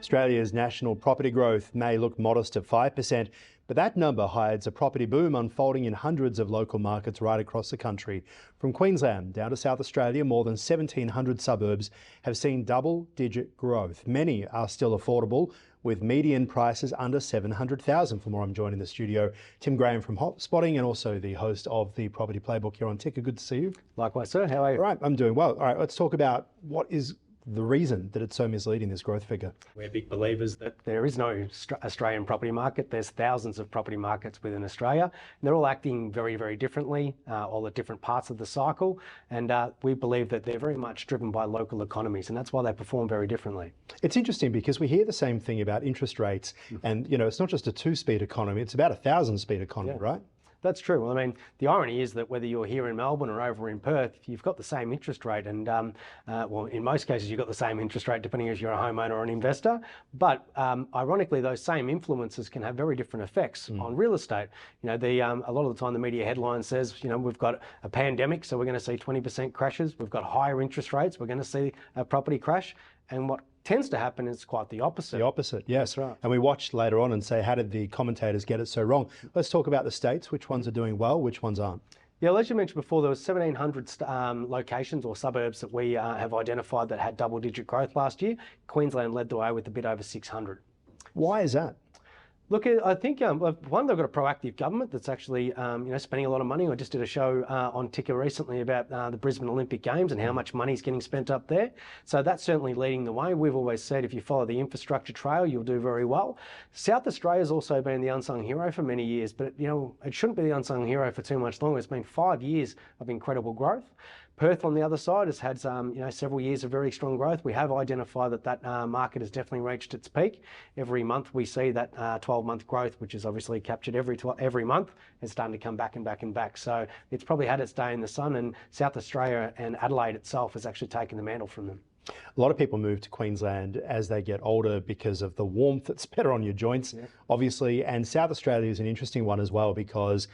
Australia's national property growth may look modest at 5%, but that number hides a property boom unfolding in hundreds of local markets right across the country. From Queensland down to South Australia, more than 1,700 suburbs have seen double-digit growth. Many are still affordable, with median prices under $700,000. For more, I'm joined in the studio Tim Graham from Hotspotting and also the host of the Property Playbook here on Ticker. Good to see you. Likewise, sir. How are you? All right, I'm doing well. All right, let's talk about what is the reason that it's so misleading, this growth figure. We're big believers that there is no Australian property market. There's thousands of property markets within Australia. And they're all acting very, very differently, all at different parts of the cycle. And we believe that they're very much driven by local economies, and that's why they perform very differently. It's interesting because we hear the same thing about interest rates. And, you know, it's not just a 2-speed economy, it's about a 1,000-speed economy, right? That's true. Well, I mean, the irony is that whether you're here in Melbourne or over in Perth, you've got the same interest rate. And, well, in most cases, you've got the same interest rate, depending if you're a homeowner or an investor. But ironically, those same influences can have very different effects on real estate. You know, a lot of the time, the media headline says, you know, we've got a pandemic, so we're going to see 20% crashes. We've got higher interest rates. We're going to see a property crash. And what tends to happen is quite the opposite. The opposite, yes. That's right. And we watched later on and say, how did the commentators get it so wrong? Let's talk about the states. Which ones are doing well, which ones aren't? Yeah, as you mentioned before, there was 1,700 locations or suburbs that we have identified that had double-digit growth last year. Queensland led the way with a bit over 600. Why is that? Look, I think one, they've got a proactive government that's actually, you know, spending a lot of money. I just did a show on Ticker recently about the Brisbane Olympic Games and how much money is getting spent up there. So that's certainly leading the way. We've always said if you follow the infrastructure trail, you'll do very well. South Australia's also been the unsung hero for many years, but you know, it shouldn't be the unsung hero for too much longer. It's been 5 years of incredible growth. Perth, on the other side, has had you know, several years of very strong growth. We have identified that market has definitely reached its peak. Every month we see that 12-month growth, which is obviously captured every month, is starting to come back and back and back. So it's probably had its day in the sun, and South Australia and Adelaide itself has actually taken the mantle from them. A lot of people move to Queensland as they get older because of the warmth that's better on your joints, obviously. And South Australia is an interesting one as well because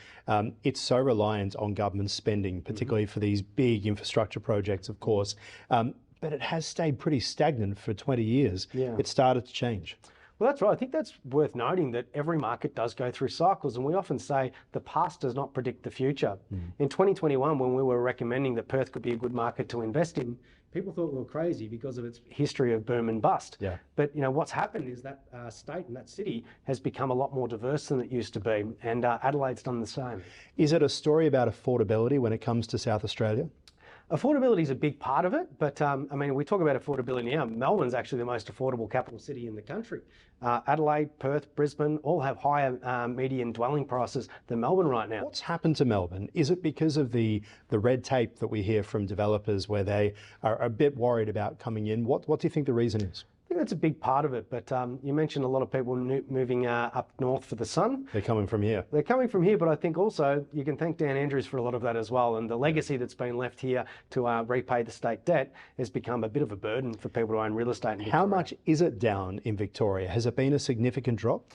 it's so reliant on government spending, particularly for these big infrastructure projects, of course. But it has stayed pretty stagnant for 20 years. It started to change. Well, that's right. I think that's worth noting that every market does go through cycles, and we often say the past does not predict the future. In 2021, when we were recommending that Perth could be a good market to invest in, people thought we were crazy because of its history of boom and bust. But you know what's happened is that state and that city has become a lot more diverse than it used to be, and Adelaide's done the same. Is it a story about affordability when it comes to South Australia? Affordability is a big part of it, but I mean, we talk about affordability now. Melbourne's actually the most affordable capital city in the country. Adelaide, Perth, Brisbane all have higher median dwelling prices than Melbourne right now. What's happened to Melbourne? Is it because of the red tape that we hear from developers where they are a bit worried about coming in? What do you think the reason is? I think that's a big part of it, but you mentioned a lot of people moving up north for the sun. They're coming from here. They're coming from here, but I think also you can thank Dan Andrews for a lot of that as well. And the legacy that's been left here to repay the state debt has become a bit of a burden for people who own real estate in Victoria. How much is it down in Victoria? Has it been a significant drop?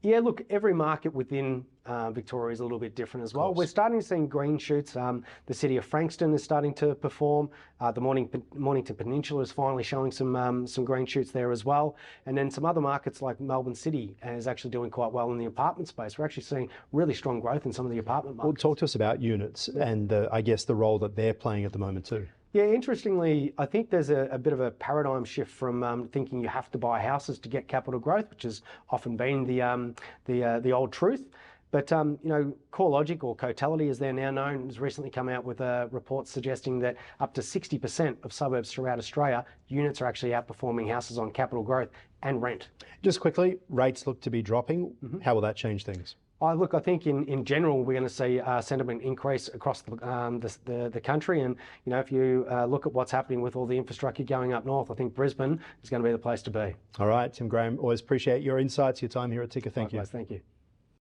Yeah, look, every market within Victoria is a little bit different as well. We're starting to see green shoots. The city of Frankston is starting to perform. The Mornington Peninsula is finally showing some green shoots there as well. And then some other markets like Melbourne City is actually doing quite well in the apartment space. We're actually seeing really strong growth in some of the apartment markets. Well, talk to us about units and I guess the role that they're playing at the moment too. Yeah, interestingly, I think there's a bit of a paradigm shift from thinking you have to buy houses to get capital growth, which has often been the old truth. But you know, CoreLogic, or Cotality as they're now known, has recently come out with a report suggesting that up to 60% of suburbs throughout Australia, units are actually outperforming houses on capital growth and rent. Just quickly, rates look to be dropping. How will that change things? Look, I think in general we're going to see sentiment increase across the country, and you know, if you look at what's happening with all the infrastructure going up north, I think Brisbane is going to be the place to be. All right, Tim Graham, always appreciate your insights, your time here at Ticker. Thank you. Thank you.